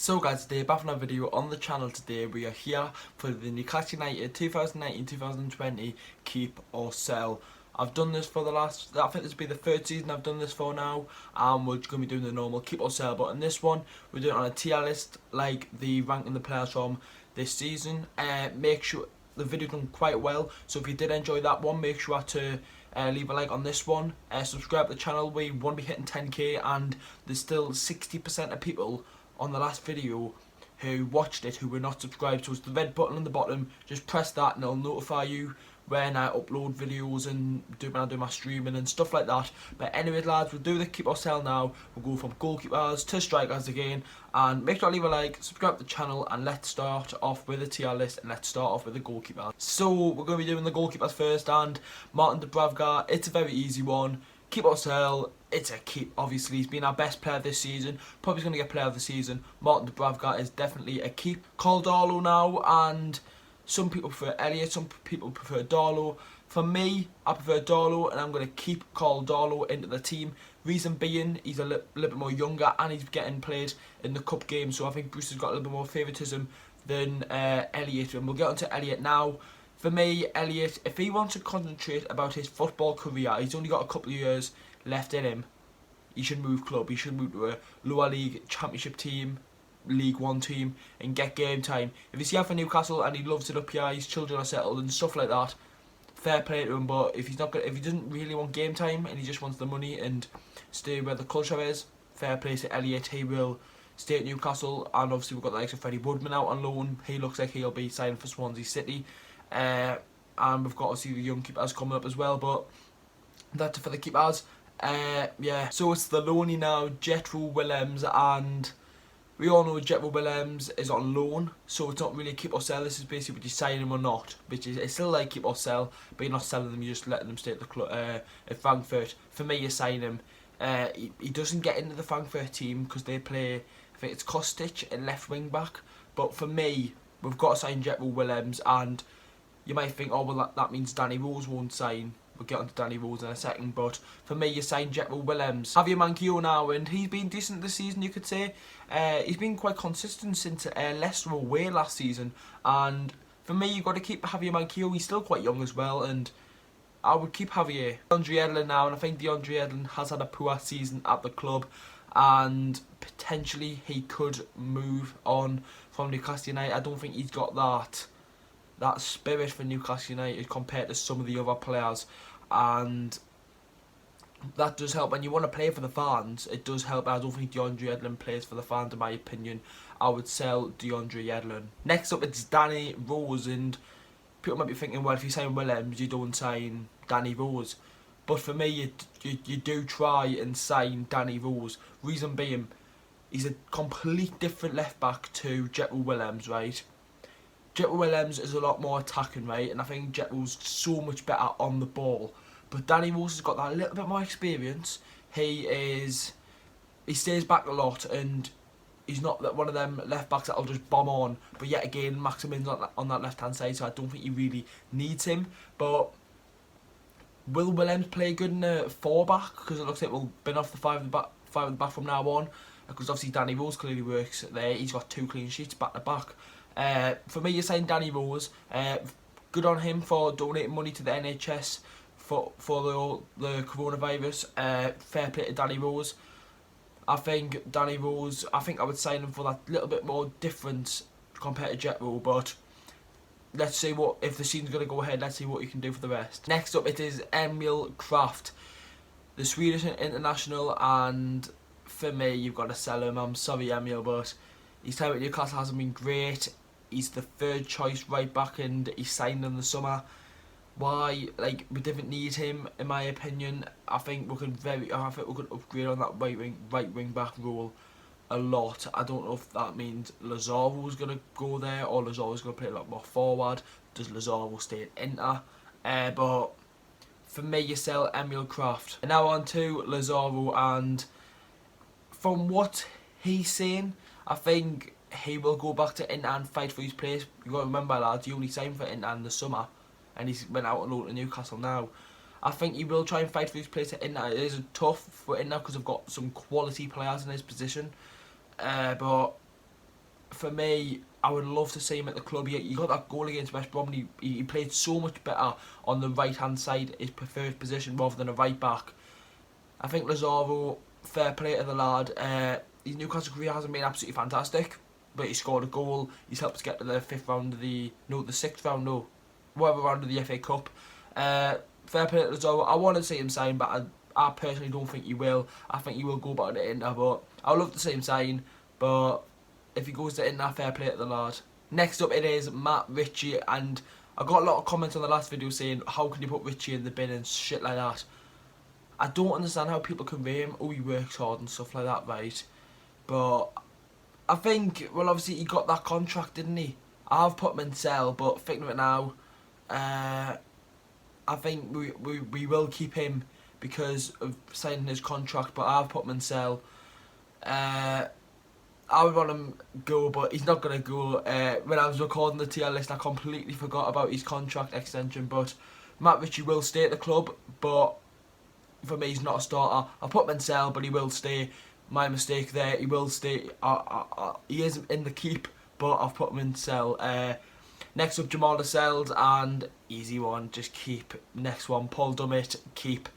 So guys, today back on a video on the channel. Today we are here for the Newcastle United 2019-2020 keep or sell. I've done this for the last, I think this will be the third season I've done this for now, and we're going to be doing the normal keep or sell, but in this one we're doing it on a tier list, like the ranking the players from this season. Make sure the video done quite well, so if you did enjoy that one, make sure to leave a like on this one, subscribe to the channel. We want to be hitting 10k, and there's still 60% of people on the last video who watched it who were not subscribed, so it's the red button on the bottom. Just press that and it'll notify you when I upload videos and when I do my streaming and stuff like that. But anyways lads, we'll do the keep or sell now. We'll go from goalkeepers to strikers again, and make sure to leave a like, subscribe to the channel, and let's start off with the tier list, and let's start off with the goalkeepers. So we're going to be doing the goalkeepers first, and Martin Dubravka, it's a very easy one. Keep or sell, it's a keep. Obviously, he's been our best player this season. Probably going to get player of the season. Martin Dubravka is definitely a keep. Darlow now, and some people prefer Elliott, some people prefer Darlow. For me, I prefer Darlow, and I'm going to keep Darlow into the team. Reason being, he's a little bit more younger, and he's getting played in the cup game, so I think Bruce has got a little bit more favouritism than Elliott, and we'll get onto Elliott now. For me, Elliott, if he wants to concentrate about his football career, he's only got a couple of years left in him. He should move club. He should move to a lower league championship team, League One team, and get game time. If he's here for Newcastle and he loves it up here, his children are settled and stuff like that, fair play to him. But if he's not, if he doesn't really want game time and he just wants the money and stay where the culture is, fair play to Elliott. He will stay at Newcastle, and obviously we've got the likes of Freddie Woodman out on loan. He looks like he'll be signing for Swansea City. And we've got to see the young keepers coming up as well, but that's it for the keepers. Yeah, so it's the loanee now, Jethro Willems, and we all know Jethro Willems is on loan, so it's not really a keep or sell. This is basically what you sign him or not, which is, it's still like keep or sell, but you're not selling them, you're just letting them stay at the club at Frankfurt. For me, you sign him. He doesn't get into the Frankfurt team because they play, I think it's Kostic and left wing back, but for me, we've got to sign Jethro Willems. And you might think, oh well, that means Dani Rose won't sign. We'll get on to Dani Rose in a second, but for me, you sign Jethro Willems. Javier Manquillo now, and he's been decent this season, you could say. He's been quite consistent since Leicester away last season, and for me, you've got to keep Javier Manquillo. He's still quite young as well, and I would keep Javier. DeAndre Yedlin now, and I think DeAndre Yedlin has had a poor season at the club, and potentially he could move on from Newcastle United. I don't think he's got that spirit for Newcastle United compared to some of the other players, and that does help. When you want to play for the fans, it does help. I don't think DeAndre Yedlin plays for the fans, in my opinion. I would sell DeAndre Yedlin. Next up, it's Dani Rose, and people might be thinking, well, if you sign Willems, you don't sign Dani Rose. But for me, you do try and sign Dani Rose. Reason being, he's a complete different left back to Jethro Willems, right? Jethro Willems is a lot more attacking, right? And I think Jethro's so much better on the ball. But Dani Rose has got that little bit more experience. He stays back a lot, and he's not that one of them left backs that'll just bomb on. But yet again, Maximin's on that left hand side, so I don't think he really needs him. But will Willems play good in a 4-back? Because it looks like we'll bin off the 5 at the back from now on. Because obviously Dani Rose clearly works there. He's got 2 clean sheets back to back. For me, you're saying Dani Rose. Good on him for donating money to the NHS for the coronavirus. Fair play to Dani Rose. I think Dani Rose, I think I would sign him for that little bit more difference compared to Jethro, but let's see what, if the season's going to go ahead, let's see what you can do for the rest. Next up, it is Emil Kraft, the Swedish international, and for me, you've got to sell him. I'm sorry, Emil, but his time at Newcastle hasn't been great. He's the 3rd choice right back, and he signed in the summer. Why? Like, we didn't need him, in my opinion. I think we could upgrade on that right wing back role a lot. I don't know if that means Lazaro's gonna go there or Lazaro's gonna play a lot more forward. Does Lazaro stay at Inter? But for me, you sell Emil Kraft. And now on to Lazaro, and from what he's saying, I think he will go back to Inter and fight for his place. You got to remember, lads, he only signed for Inter in the summer, and he's went out on loan to Newcastle now. I think he will try and fight for his place at Inter. It is tough for Inter because they've got some quality players in his position. But for me, I would love to see him at the club. He got that goal against West Brom. He played so much better on the right-hand side, his preferred position, rather than a right-back. I think Lazaro, fair play to the lad. His Newcastle career hasn't been absolutely fantastic, but he scored a goal. He's helped us get to the sixth round, whatever round of the FA Cup. Fair play to Lazaro. I want to see him sign, but I personally don't think he will. I think he will go back to Inter, but I would love to see him sign. But if he goes to Inter, fair play to the lad. Next up, it is Matt Richie, and I got a lot of comments on the last video saying, how can you put Richie in the bin and shit like that. I don't understand how people convey him. Oh, he works hard and stuff like that, right? But I think, well, obviously he got that contract, didn't he? I've put him in sell, but thinking of it now, I think we will keep him because of signing his contract, but I've put him in sell. I would want him go, but he's not going to go. When I was recording the tier list, I completely forgot about his contract extension, but Matt Richie will stay at the club, but for me, he's not a starter. I put him in sell, but he will stay. My mistake there. He will stay. He is in the keep, but I've put him in sell. Next up, Jamal Lascelles, and easy one, just keep. Next one, Paul Dummett, keep.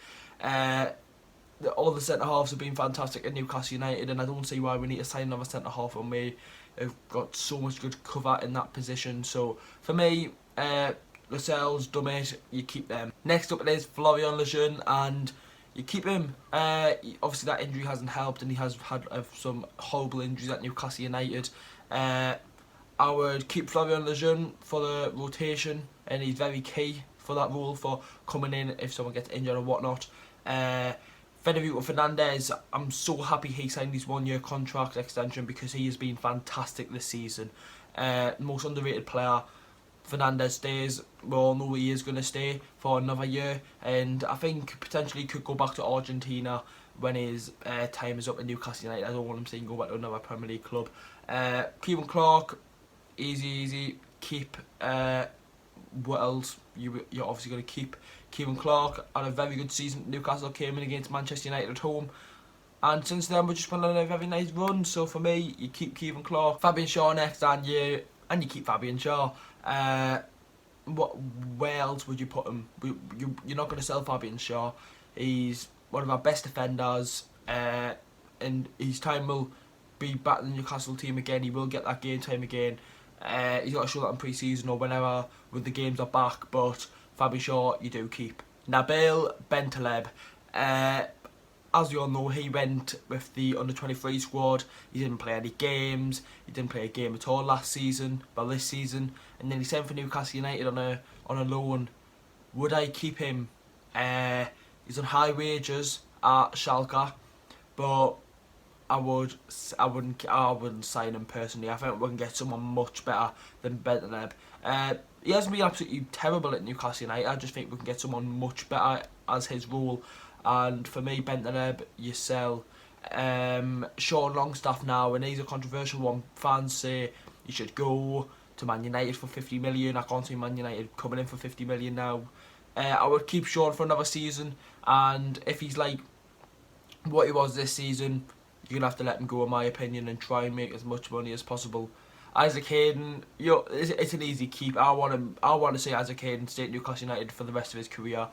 All the centre-halves have been fantastic at Newcastle United, and I don't see why we need to sign another centre-half when we have got so much good cover in that position. So, for me, Lascelles, Dummett, you keep them. Next up it is Florian Lejeune, and you keep him. Obviously that injury hasn't helped, and he has had some horrible injuries at Newcastle United. I would keep Florian Lejeune for the rotation, and he's very key for that role, for coming in if someone gets injured or whatnot. Federico Fernandez, I'm so happy he signed his 1-year contract extension because he has been fantastic this season. Most underrated player. Fernandez stays. We all know he is going to stay for another year, and I think potentially could go back to Argentina when his time is up in Newcastle United. I don't want him saying go back to another Premier League club. Kevin Clark, easy, keep. What else? You're obviously going to keep Kevin Clark. Had a very good season. Newcastle came in against Manchester United at home, and since then we've just been on a very nice run. So for me, you keep Kevin Clark. Fabian Shaw next, and you keep Fabian Shaw. Where else would you put him? You're not going to sell Fabian Shaw. He's one of our best defenders, and his time will be back in the Newcastle team again. He will get that game time again. He's got to show that in pre-season or whenever when the games are back, but Fabian Shaw you do keep. Nabil Bentaleb, as you all know, he went with the under-23 squad. He didn't play any games. He didn't play a game at all last season, well this season, and then he signed for Newcastle United on a loan. Would I keep him? He's on high wages at Schalke, but I wouldn't sign him personally. I think we can get someone much better than Bentaleb. He hasn't been absolutely terrible at Newcastle United. I just think we can get someone much better as his role. And for me, Bentaleb, you sell. Sean Longstaff now, and he's a controversial one. Fans say he should go to Man United for 50 million. I can't see Man United coming in for 50 million now. I would keep Sean for another season, and if he's like what he was this season, you're going to have to let him go, in my opinion, and try and make as much money as possible. Isaac Hayden, it's an easy keep. I want to see Isaac Hayden stay at Newcastle United for the rest of his career.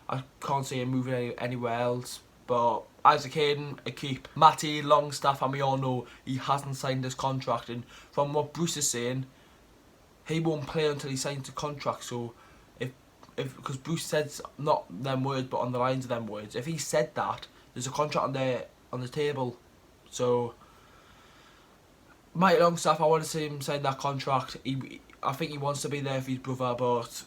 I can't see him moving anywhere else. But Isaac Hayden, a keep. Matty Longstaff, and we all know he hasn't signed his contract. And from what Bruce is saying, he won't play until he signs the contract. So because Bruce said not them words, but on the lines of them words, if he said that, there's a contract on the table. So Matty Longstaff, I want to see him sign that contract. I think he wants to be there for his brother, but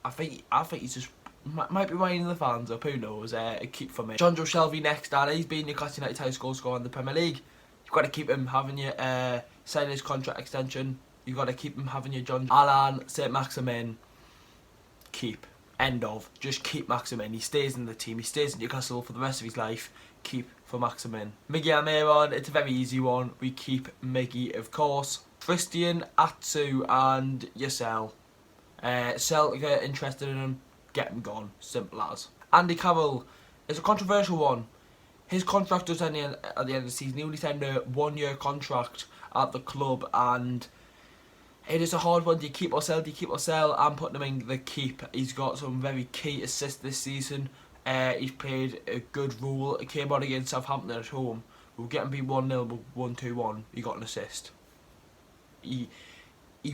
I think he's just might be winding the fans up. Who knows? A keep for me. John Joe Shelby next, and he's been Newcastle United's highest goal scorer in the Premier League. You've got to keep him, haven't you? Sign his contract extension. You've got to keep him, haven't you, John? Alan Saint-Maximin, keep. End of. Just keep Maximin. He stays in the team. He stays in Newcastle for the rest of his life. Keep for Maximin. Miggy Almiron, it's a very easy one. We keep Miggy, of course. Christian Atsu, and you sell. Celtic are interested in him. Get him gone. Simple as. Andy Carroll is a controversial one. His contract does end at the end of the season. He only signed a 1-year contract at the club, and it is a hard one. Do you keep or sell? Do you keep or sell? I'm putting him in the keep. He's got some very key assists this season. He's played a good role. It came on against Southampton at home. We were getting beat 1-0, but 1-2-1. He got an assist. He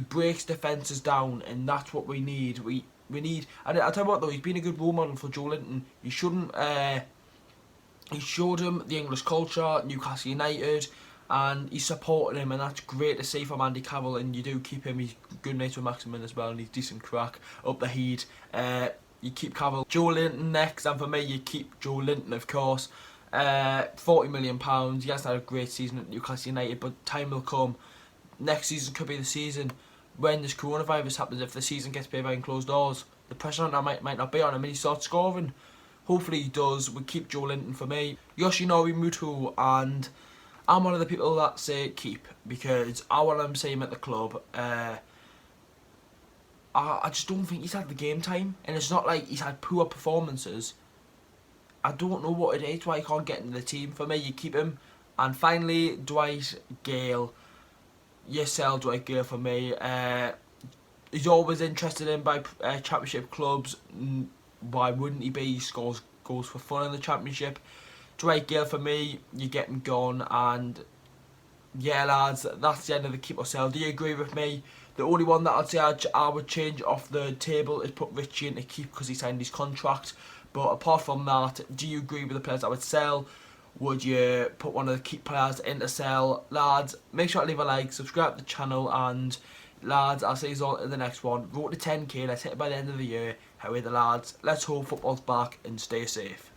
breaks defences down, and that's what we need. We need. And I'll tell you what though, he's been a good role model for Joe Linton. He shouldn't. He showed him the English culture, Newcastle United, and he's supporting him, and that's great to see from Andy Carroll. And you do keep him. He's good mates with Maximin as well, and he's decent crack up the heat. You keep Carroll. Joe Linton next, and for me, you keep Joe Linton, of course. £40 million. He hasn't had a great season at Newcastle United, but time will come. Next season could be the season when this coronavirus happens. If the season gets played behind closed doors, the pressure on that might not be on him, and he starts scoring. Hopefully he does. We keep Joe Linton for me. Yoshinori Muto, and I'm one of the people that say keep, because I want him to see him at the club. I just don't think he's had the game time, and it's not like he's had poor performances. I don't know what it is why he can't get into the team. For me, you keep him. And finally, Dwight Gale. You sell Dwight Gale for me. He's always interested in by championship clubs. Why wouldn't he be? He scores goals for fun in the championship. Dwight Gale for me, you get him gone. And yeah, lads, that's the end of the keep or sell. Do you agree with me? The only one that I'd say I would change off the table is put Richie into keep because he signed his contract. But apart from that, do you agree with the players I would sell? Would you put one of the keep players into sell? Lads, make sure to leave a like, subscribe to the channel, and lads, I'll see you all in the next one. Road to 10k, let's hit it by the end of the year. How are the lads? Let's hope football's back and stay safe.